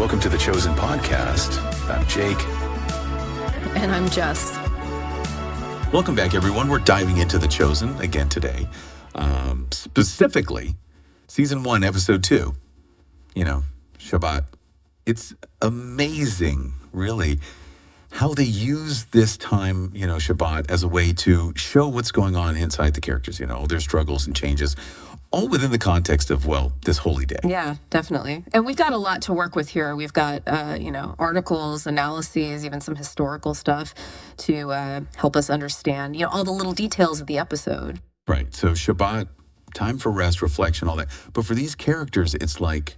Welcome to The Chosen Podcast. I'm Jake. And I'm Jess. Welcome back, everyone. We're diving into The Chosen again today. Specifically, Season 1, Episode 2. Shabbat. It's amazing, really, how they use this time, Shabbat, as a way to show what's going on inside the characters, their struggles and changes, all within the context of, this holy day. Yeah, definitely. And we've got a lot to work with here. We've got, articles, analyses, even some historical stuff to help us understand, all the little details of the episode. Right. So Shabbat, time for rest, reflection, all that. But for these characters, it's like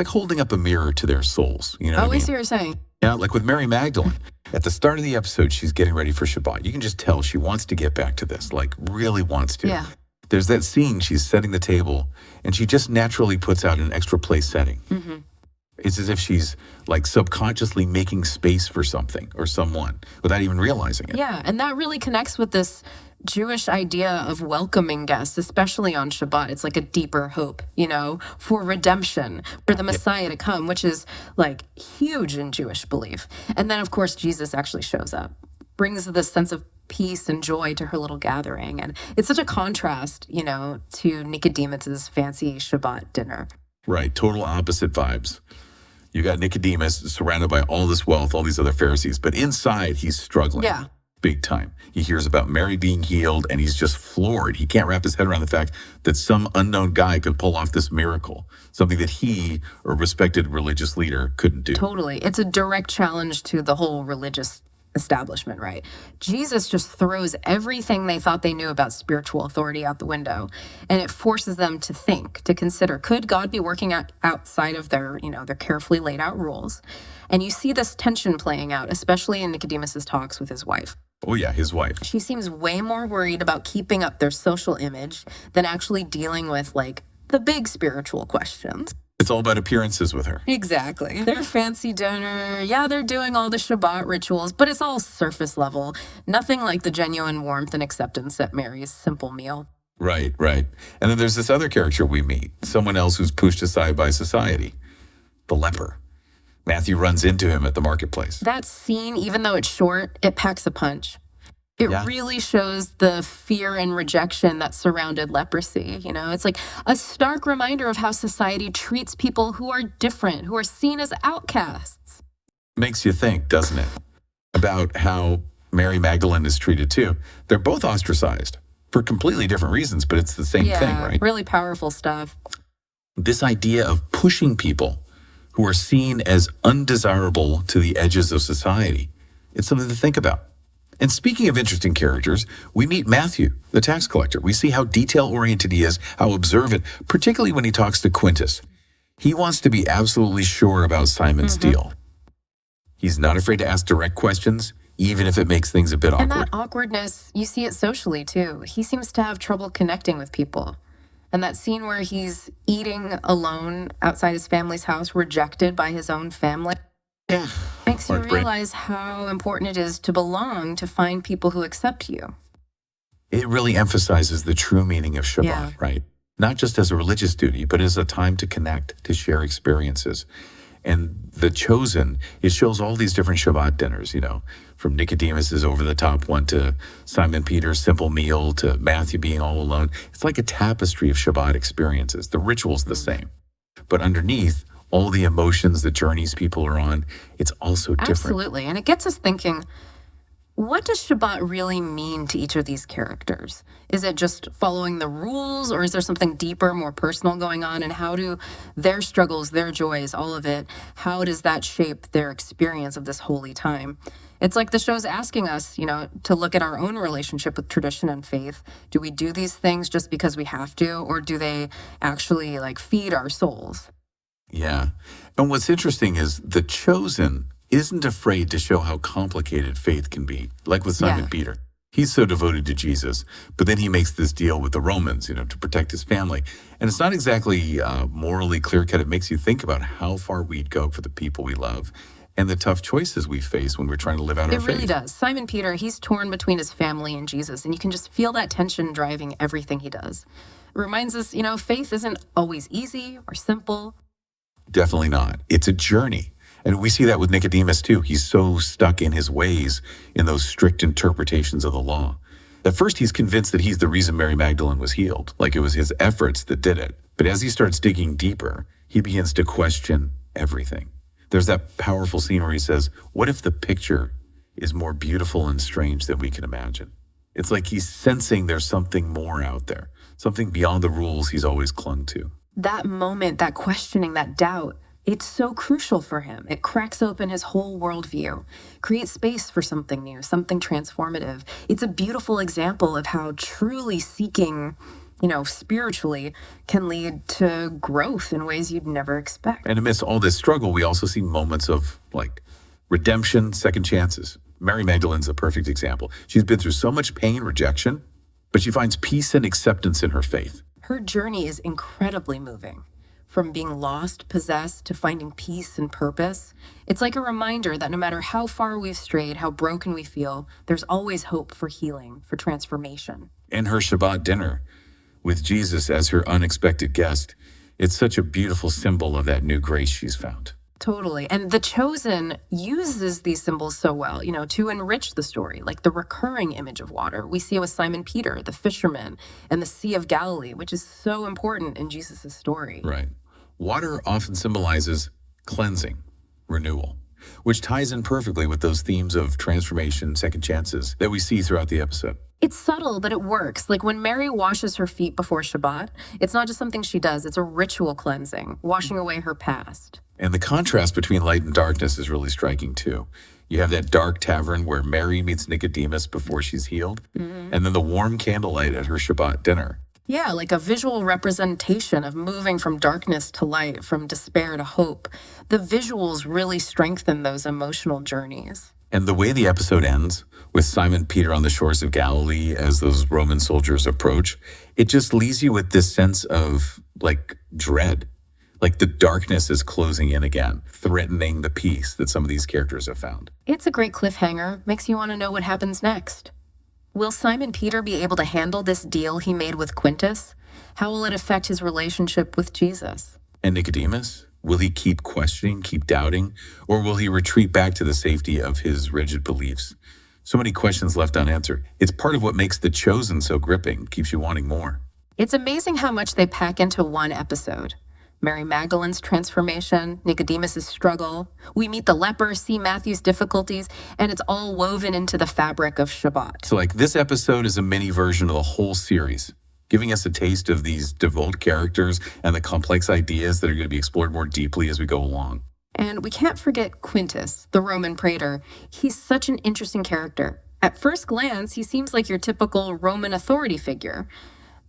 holding up a mirror to their souls. You know what I mean? I see what you're saying. Yeah, like with Mary Magdalene. At the start of the episode, she's getting ready for Shabbat. You can just tell she wants to get back to this, really wants to. Yeah. There's that scene, she's setting the table, and she just naturally puts out an extra place setting. Mm-hmm. It's as if she's subconsciously making space for something or someone without even realizing it. Yeah, and that really connects with this Jewish idea of welcoming guests, especially on Shabbat. It's like a deeper hope, for redemption, for the Messiah to come, which is huge in Jewish belief. And then, of course, Jesus actually shows up, brings this sense of peace and joy to her little gathering. And it's such a contrast, to Nicodemus's fancy Shabbat dinner. Right. Total opposite vibes. You got Nicodemus surrounded by all this wealth, all these other Pharisees, but inside he's struggling. Yeah. Big time. He hears about Mary being healed and he's just floored. He can't wrap his head around the fact that some unknown guy could pull off this miracle, something that he, or a respected religious leader, couldn't do. Totally. It's a direct challenge to the whole religious establishment, right? Jesus just throws everything they thought they knew about spiritual authority out the window, and it forces them to think, to consider, could God be working outside of their carefully laid out rules? And you see this tension playing out, especially in Nicodemus's talks with his wife. Oh yeah, his wife. She seems way more worried about keeping up their social image than actually dealing with the big spiritual questions. It's all about appearances with her. Exactly. Their fancy dinner, they're doing all the Shabbat rituals, but it's all surface level. Nothing like the genuine warmth and acceptance at Mary's simple meal. Right. And then there's this other character we meet, someone else who's pushed aside by society, the leper. Matthew runs into him at the marketplace. That scene, even though it's short, it packs a punch. It really shows the fear and rejection that surrounded leprosy. It's like a stark reminder of how society treats people who are different, who are seen as outcasts. Makes you think, doesn't it? About how Mary Magdalene is treated too. They're both ostracized for completely different reasons, but it's the same thing, right? Really powerful stuff. This idea of pushing people who are seen as undesirable to the edges of society, it's something to think about. And speaking of interesting characters, we meet Matthew, the tax collector. We see how detail-oriented he is, how observant, particularly when he talks to Quintus. He wants to be absolutely sure about Simon's deal. He's not afraid to ask direct questions, even if it makes things a bit awkward. And that awkwardness, you see it socially, too. He seems to have trouble connecting with people. And that scene where he's eating alone outside his family's house, rejected by his own family. Yeah. Makes you realize how important it is to belong, to find people who accept you. It really emphasizes the true meaning of Shabbat, right? Not just as a religious duty, but as a time to connect, to share experiences. And The Chosen, it shows all these different Shabbat dinners, from Nicodemus's over-the-top one to Simon Peter's simple meal to Matthew being all alone. It's like a tapestry of Shabbat experiences. The ritual's the same. But underneath, all the emotions, the journeys people are on, it's also different. Absolutely. And it gets us thinking, what does Shabbat really mean to each of these characters? Is it just following the rules, or is there something deeper, more personal going on? And how do their struggles, their joys, all of it, how does that shape their experience of this holy time? It's like the show's asking us, to look at our own relationship with tradition and faith. Do we do these things just because we have to, or do they actually feed our souls? Yeah. And what's interesting is The Chosen isn't afraid to show how complicated faith can be, like with Simon Peter. He's so devoted to Jesus, but then he makes this deal with the Romans, to protect his family. And it's not exactly morally clear-cut. It makes you think about how far we'd go for the people we love and the tough choices we face when we're trying to live out our faith. It really does. Simon Peter, he's torn between his family and Jesus, and you can just feel that tension driving everything he does. It reminds us, faith isn't always easy or simple. Definitely not. It's a journey. And we see that with Nicodemus too. He's so stuck in his ways, in those strict interpretations of the law. At first, he's convinced that he's the reason Mary Magdalene was healed, like it was his efforts that did it. But as he starts digging deeper, he begins to question everything. There's that powerful scene where he says, what if the picture is more beautiful and strange than we can imagine? It's like he's sensing there's something more out there, something beyond the rules he's always clung to. That moment, that questioning, that doubt, it's so crucial for him. It cracks open his whole worldview, creates space for something new, something transformative. It's a beautiful example of how truly seeking, spiritually can lead to growth in ways you'd never expect. And amidst all this struggle, we also see moments of redemption, second chances. Mary Magdalene's a perfect example. She's been through so much pain, rejection, but she finds peace and acceptance in her faith. Her journey is incredibly moving. From being lost, possessed, to finding peace and purpose. It's like a reminder that no matter how far we've strayed, how broken we feel, there's always hope for healing, for transformation. And her Shabbat dinner with Jesus as her unexpected guest, it's such a beautiful symbol of that new grace she's found. Totally. And The Chosen uses these symbols so well, to enrich the story, like the recurring image of water. We see it with Simon Peter, the fisherman, and the Sea of Galilee, which is so important in Jesus' story. Right. Water often symbolizes cleansing, renewal, which ties in perfectly with those themes of transformation, second chances that we see throughout the episode. It's subtle, but it works. Like when Mary washes her feet before Shabbat, it's not just something she does, it's a ritual cleansing, washing away her past. And the contrast between light and darkness is really striking too. You have that dark tavern where Mary meets Nicodemus before she's healed, and then the warm candlelight at her Shabbat dinner. Yeah, like a visual representation of moving from darkness to light, from despair to hope. The visuals really strengthen those emotional journeys. And the way the episode ends, with Simon Peter on the shores of Galilee as those Roman soldiers approach, it just leaves you with this sense of, dread. Like the darkness is closing in again, threatening the peace that some of these characters have found. It's a great cliffhanger, makes you want to know what happens next. Will Simon Peter be able to handle this deal he made with Quintus? How will it affect his relationship with Jesus? And Nicodemus? Will he keep questioning, keep doubting, or will he retreat back to the safety of his rigid beliefs? So many questions left unanswered. It's part of what makes The Chosen so gripping, keeps you wanting more. It's amazing how much they pack into one episode. Mary Magdalene's transformation, Nicodemus' struggle. We meet the leper, see Matthew's difficulties, and it's all woven into the fabric of Shabbat. So this episode is a mini version of the whole series, giving us a taste of these devout characters and the complex ideas that are going to be explored more deeply as we go along. And we can't forget Quintus, the Roman praetor. He's such an interesting character. At first glance, he seems like your typical Roman authority figure.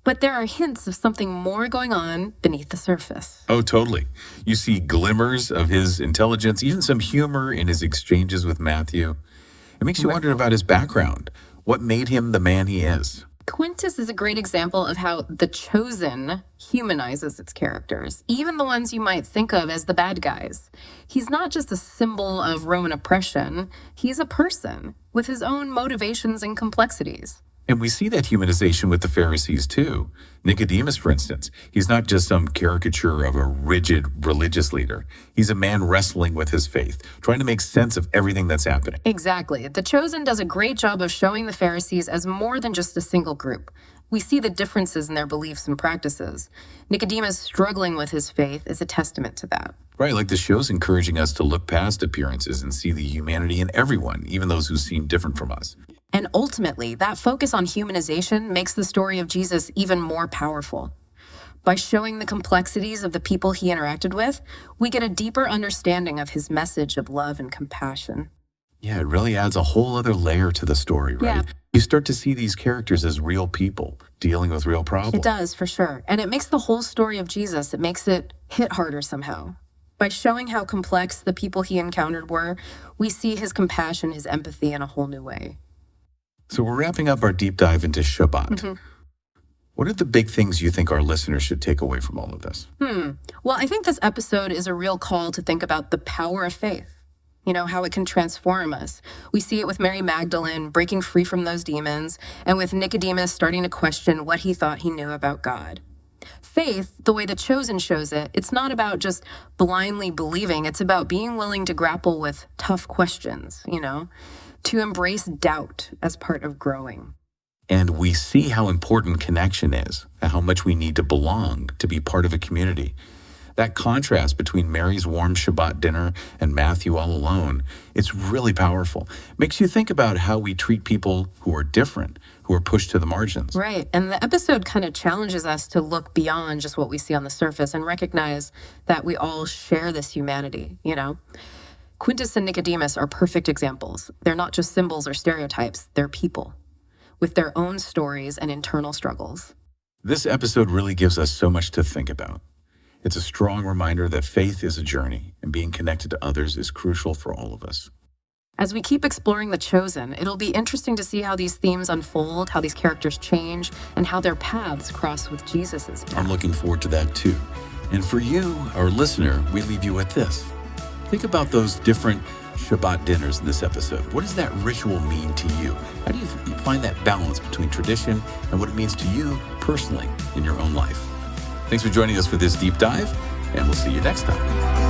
But there are hints of something more going on beneath the surface. Oh, totally. You see glimmers of his intelligence, even some humor in his exchanges with Matthew. It makes you wonder about his background. What made him the man he is? Quintus is a great example of how The Chosen humanizes its characters, even the ones you might think of as the bad guys. He's not just a symbol of Roman oppression, he's a person with his own motivations and complexities. And we see that humanization with the Pharisees too. Nicodemus, for instance, he's not just some caricature of a rigid religious leader. He's a man wrestling with his faith, trying to make sense of everything that's happening. Exactly. The Chosen does a great job of showing the Pharisees as more than just a single group. We see the differences in their beliefs and practices. Nicodemus struggling with his faith is a testament to that. Right, like the show's encouraging us to look past appearances and see the humanity in everyone, even those who seem different from us. And ultimately, that focus on humanization makes the story of Jesus even more powerful. By showing the complexities of the people he interacted with, we get a deeper understanding of his message of love and compassion. Yeah, it really adds a whole other layer to the story, right? Yeah. You start to see these characters as real people dealing with real problems. It does, for sure. And it makes the whole story of Jesus, it makes it hit harder somehow. By showing how complex the people he encountered were, we see his compassion, his empathy in a whole new way. So we're wrapping up our deep dive into Shabbat. Mm-hmm. What are the big things you think our listeners should take away from all of this? Well, I think this episode is a real call to think about the power of faith. You know, how it can transform us. We see it with Mary Magdalene breaking free from those demons, and with Nicodemus starting to question what he thought he knew about God. faith, the way The Chosen shows it, it's not about just blindly believing. It's about being willing to grapple with tough questions, to embrace doubt as part of growing. And we see how important connection is, and how much we need to belong to be part of a community. That contrast between Mary's warm Shabbat dinner and Matthew all alone, it's really powerful. Makes you think about how we treat people who are different, who are pushed to the margins. Right. And the episode kind of challenges us to look beyond just what we see on the surface and recognize that we all share this humanity, Quintus and Nicodemus are perfect examples. They're not just symbols or stereotypes, they're people with their own stories and internal struggles. This episode really gives us so much to think about. It's a strong reminder that faith is a journey, and being connected to others is crucial for all of us. As we keep exploring The Chosen, it'll be interesting to see how these themes unfold, how these characters change, and how their paths cross with Jesus's path. I'm looking forward to that too. And for you, our listener, we leave you with this. Think about those different Shabbat dinners in this episode. What does that ritual mean to you? How do you find that balance between tradition and what it means to you personally in your own life? Thanks for joining us for this deep dive, and we'll see you next time.